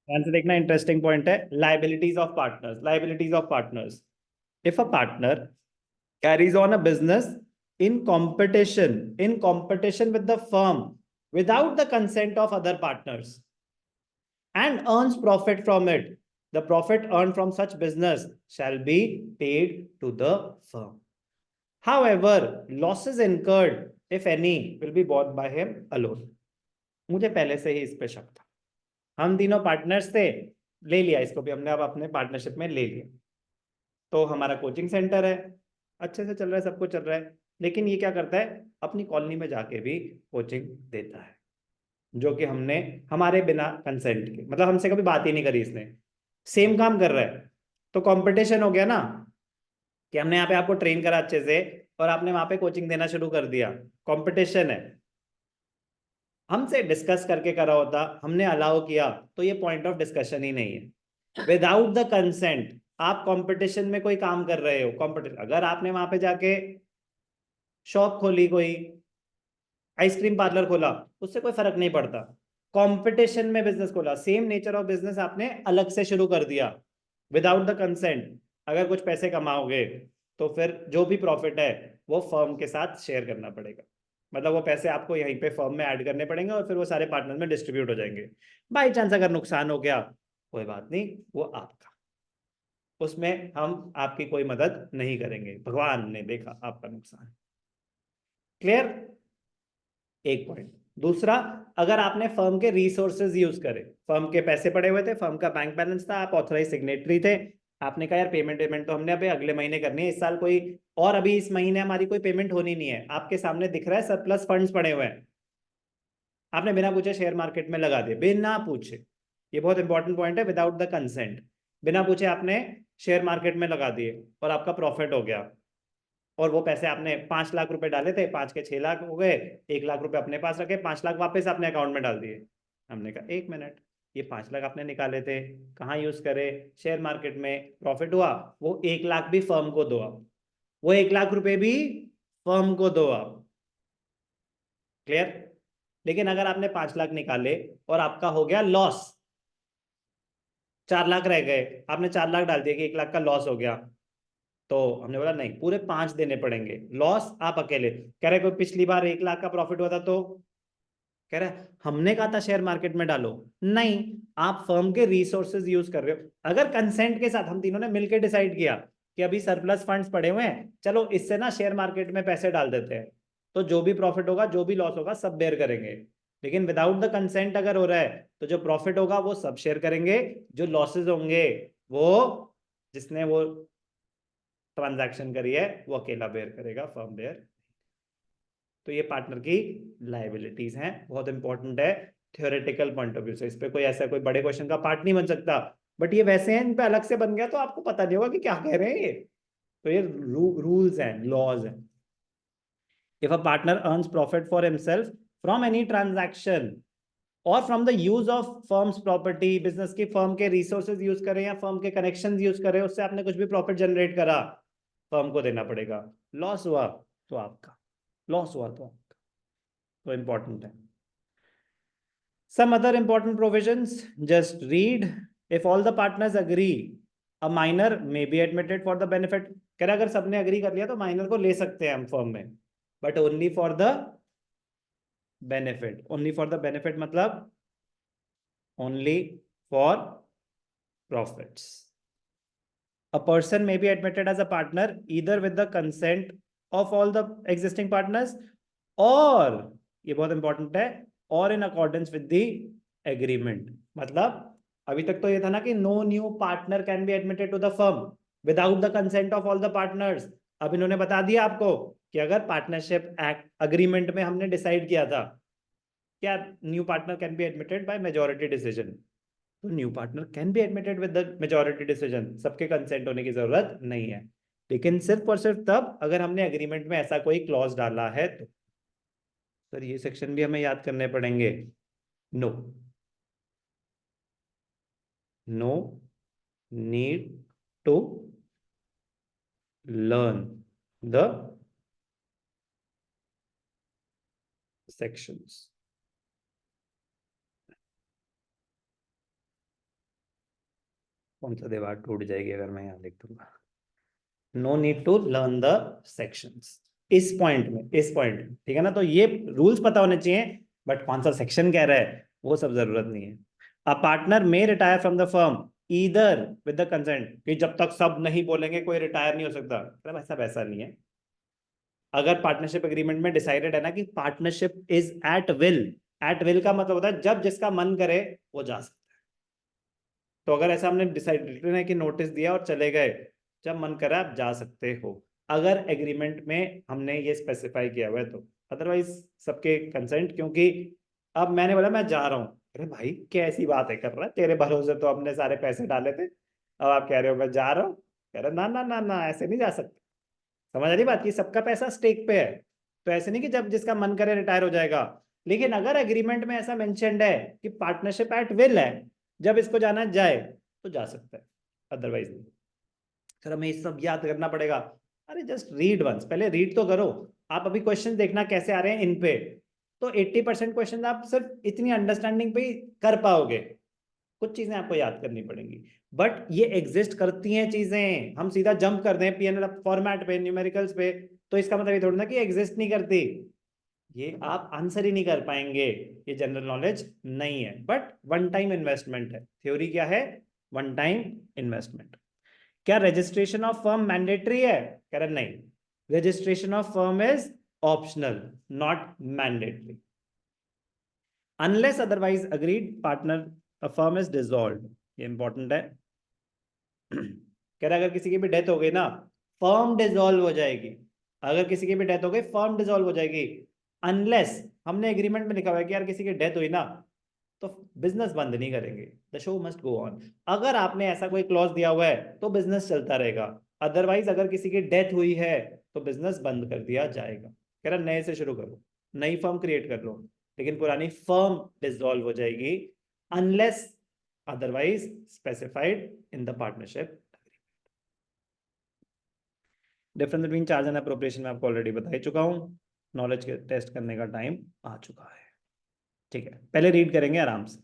ध्यान से देखना, इंटरेस्टिंग पॉइंट है। Liabilities of partners, liabilities of partners. If a partner carries on a business in competition with the firm without the consent of other partners and earns profit from it, the profit earned from such business shall be paid to the firm. However, losses incurred, if any, will be borne by him alone. मुझे पहले से ही इस पे शक था। हम तीनों partners थे, ले लिया इसको भी हमने अब अपने पार्टनरशिप में ले लिया। तो हमारा कोचिंग सेंटर है, अच्छे से चल रहा है, सब कुछ चल रहा है, लेकिन ये क्या करता है, अपनी कॉलोनी में जाके भी कोचिंग देता है, जो कि हमने हमारे बिना कंसेंट के, मतलब हमसे कभी बात ही नहीं करी इसने, सेम काम कर रहा है। तो कंपटीशन हो गया ना, कि हमने यहाँ पे आपको ट्रेन करा अच्छे से और आपने वहां पे कोचिंग देना शुरू कर दिया, कंपटीशन है। हमसे डिस्कस करके करा होता, हमने अलाउ किया, तो ये पॉइंट ऑफ डिस्कशन ही नहीं है। विदाउट द कंसेंट आप कंपटीशन में कोई काम कर रहे हो, कंपटीशन, अगर आपने वहां पे जाके शॉप खोली, कोई आइसक्रीम पार्लर खोला, उससे कोई फर्क नहीं पड़ता। कंपटीशन में बिजनेस खोला, सेम नेचर ऑफ बिजनेस आपने अलग से शुरू कर दिया विदाउट द कंसेंट, अगर कुछ पैसे कमाओगे तो फिर जो भी प्रॉफिट है वो फर्म के साथ शेयर करना पड़ेगा। मतलब वो पैसे आपको यहीं पे फर्म में ऐड करने पड़ेंगे और फिर वो सारे पार्टनर में डिस्ट्रीब्यूट हो जाएंगे। बाई चांस अगर नुकसान हो गया, कोई बात नहीं, वो आपका, उसमें हम आपकी कोई मदद नहीं करेंगे, भगवान ने देखा आपका नुकसान। क्लियर? एक पॉइंट। दूसरा, अगर आपने फर्म के रिसोर्सेज यूज करे, फर्म के पैसे पड़े हुए थे, फर्म का बैंक बैलेंस था, आप ऑथराइज सिग्नेटरी थे, आपने कहा यार पेमेंट तो हमने अभी अगले महीने करनी है, इस साल कोई, और अभी इस महीने हमारी कोई पेमेंट होनी नहीं है, आपके सामने दिख रहा है सरप्लस फंड्स पड़े हुए हैं, आपने बिना पूछे शेयर मार्केट में लगा दिए, बिना पूछे। ये बहुत इंपॉर्टेंट पॉइंट है, विदाउट द कंसेंट, बिना पूछे आपने शेयर मार्केट में लगा दिए और आपका प्रॉफिट हो गया, और वो पैसे आपने 5 लाख रुपए डाले थे, 5 के 6 लाख हो गए, 1 लाख रुपए अपने पास रखे, 5 लाख वापस अपने अकाउंट में डाल दिए। हमने कहा 1 मिनट, ये 5 लाख आपने निकाले थे, कहाँ यूज करे? शेयर मार्केट में, प्रॉफिट हुआ, वो 1 लाख भी फर्म को दो आप, वो 1 लाख रुपए भी फर्म को दो आप। क्लियर? लेकिन अगर आपने 5 लाख निकाले और आपका हो गया लॉस, 4 लाख रह गए, आपने 4 लाख डाल दिया कि 1 लाख का लॉस हो गया, तो हमने बोला नहीं, पूरे 5 देने पड़ेंगे, लॉस आप अकेले। कह रहे कोई पिछली बार 1 लाख का प्रॉफिट हुआ था तो, कह रहे हमने कहा था शेयर मार्केट में डालो, नहीं, आप फर्म के रिसोर्सेज यूज कर रहे हो। अगर कंसेंट के साथ हम तीनों ने मिलकर डिसाइड किया कि अभी सरप्लस फंड्स पड़े हुए हैं, चलो इससे ना शेयर मार्केट में पैसे डाल देते हैं, तो जो भी प्रॉफिट होगा, जो भी लॉस होगा, सब बेयर करेंगे। लेकिन विदाउट द कंसेंट अगर हो रहा है, तो जो प्रॉफिट होगा वो सब शेयर करेंगे, जो लॉसेज होंगे वो जिसने वो ट्रांजैक्शन करी है वो अकेला बेयर करेगा, फर्म बेयर। तो ये पार्टनर की लाइबिलिटीज हैं, बहुत इंपॉर्टेंट है थ्योरेटिकल पॉइंट ऑफ व्यू से। इस पे कोई ऐसा कोई बड़े क्वेश्चन का पार्ट नहीं बन सकता, बट ये वैसे हैं, इन पे अलग से बन गया तो आपको पता नहीं होगा कि क्या कह रहे हैं ये। तो ये रूल्स हैं, लॉज हैं। If a partner earns profit for himself from any transaction और from the use of firm's property, business की फर्म के रिसोर्सेज यूज करें या फर्म के कनेक्शन यूज करें, उससे आपने कुछ भी प्रॉफिट जनरेट करा, फर्म को देना पड़ेगा। लॉस हुआ तो आपका, लॉस हुआ तो आपका। तो इंपॉर्टेंट है। Some other important provisions, just read. If all the partners agree, a minor may be admitted for the benefit. कह रहा अगर सबने अग्री कर लिया तो माइनर को ले सकते हैं हम फर्म में, but only for the benefit. Only for the benefit मतलब only for profits. A person may be admitted as a partner either with the consent of all the existing partners और, ये बहुत इंपॉर्टेंट है, और in accordance with the agreement. मतलब अभी तक तो ये था ना कि no new partner can be admitted to the firm without the consent of all the partners. अब इन्होंने बता दिया आपको कि अगर पार्टनरशिप एक्ट अग्रीमेंट में हमने डिसाइड किया था क्या new partner can be admitted by majority decision, तो new partner can be admitted with the majority decision, सबके कंसेंट होने की जरूरत नहीं है। लेकिन सिर्फ और सिर्फ तब अगर हमने एग्रीमेंट में ऐसा कोई क्लॉज डाला है तो। सर ये सेक्शन भी हमें याद करने पड़ेंगे। No, no need to learn the sections. कौन सा दीवार टूट जाएगी अगर मैं यहाँ लिख दूंगा, no need to learn the sections, इस पॉइंट में, इस पॉइंट, ठीक है ना। तो ये रूल्स पता होने चाहिए, बट कौन सा सेक्शन कह रहा है वो सब जरूरत नहीं है। A partner may retire from the firm either with the consent, कि जब तक सब नहीं बोलेंगे कोई रिटायर नहीं हो सकता, मतलब ऐसा वैसा नहीं है। अगर पार्टनरशिप एग्रीमेंट में डिसाइडेड है ना कि पार्टनरशिप इज एट विल का मतलब होता है जब जिसका मन करे वो जा सकता है। तो अगर ऐसा हमने डिसाइड है कि नोटिस दिया और चले गए, जब मन करा आप जा सकते हो, अगर एग्रीमेंट में हमने ये स्पेसिफाई किया हुआ है तो। अदरवाइज सबके कंसेंट, क्योंकि अब मैंने बोला मैं जा रहा हूँ, अरे भाई कैसी बात है कर रहा है, तेरे भरोसे तो हमने सारे पैसे डाले थे, अब आप कह रहे हो मैं जा रहा हूँ। कह रहे ना ना ना ना, ऐसे नहीं जा सकते। समझ आ रही बात, कि सबका पैसा स्टेक पे है, तो ऐसे नहीं कि जब जिसका मन करे रिटायर हो जाएगा। लेकिन अगर एग्रीमेंट में ऐसा मेंशन्ड है कि पार्टनरशिप एट विल है, जब इसको जाना जाए तो जा सकता है, अदरवाइज नहीं। सर हमें ये सब याद करना पड़ेगा, अरे जस्ट रीड वंस, पहले रीड तो करो। आप अभी क्वेश्चन देखना कैसे आ रहे हैं इन पे, तो 80% क्वेश्चन आप सिर्फ इतनी अंडरस्टैंडिंग पे ही कर पाओगे, कुछ चीजें आपको याद करनी पड़ेंगी। बट ये एग्जिस्ट करती हैं चीजें, हम सीधा जंप कर दें पीएनएल फॉर्मेट पे, न्यूमेरिकल्स पे, तो इसका मतलब ये थोड़ी ना कि एग्जिस्ट नहीं करती, ये आप आंसर ही नहीं कर पाएंगे, ये जनरल नॉलेज नहीं है। बट वन टाइम इन्वेस्टमेंट है, थ्योरी क्या है, वन टाइम इन्वेस्टमेंट। क्या रजिस्ट्रेशन ऑफ फर्म मैंडेटरी है, कह रहे नहीं, registration of firm is optional not mandatory, unless otherwise agreed partner a firm is dissolved, ये इंपॉर्टेंट है। कह रहा अगर किसी की भी डेथ हो गई ना, फर्म डिसॉल्व हो जाएगी, अगर किसी की भी डेथ हो गई फर्म डिसॉल्व हो जाएगी, अनलेस हमने एग्रीमेंट में लिखा हुआ है कि यार किसी की डेथ हुई ना तो बिजनेस बंद नहीं करेंगे, the show must go on. अगर आपने ऐसा कोई क्लॉज दिया हुआ है तो बिजनेस चलता रहेगा, अदरवाइज अगर किसी की डेथ हुई है तो बिजनेस बंद कर दिया जाएगा। कह रहा नए से शुरू करो, नई फर्म क्रिएट कर लो, लेकिन पुरानी फर्म डिसॉल्व हो जाएगी unless otherwise specified in the partnership. Difference between charge and appropriation में आपको ऑलरेडी बता ही चुका हूं, नॉलेज के टेस्ट करने का टाइम आ चुका है। ठीक है, पहले रीड करेंगे आराम से।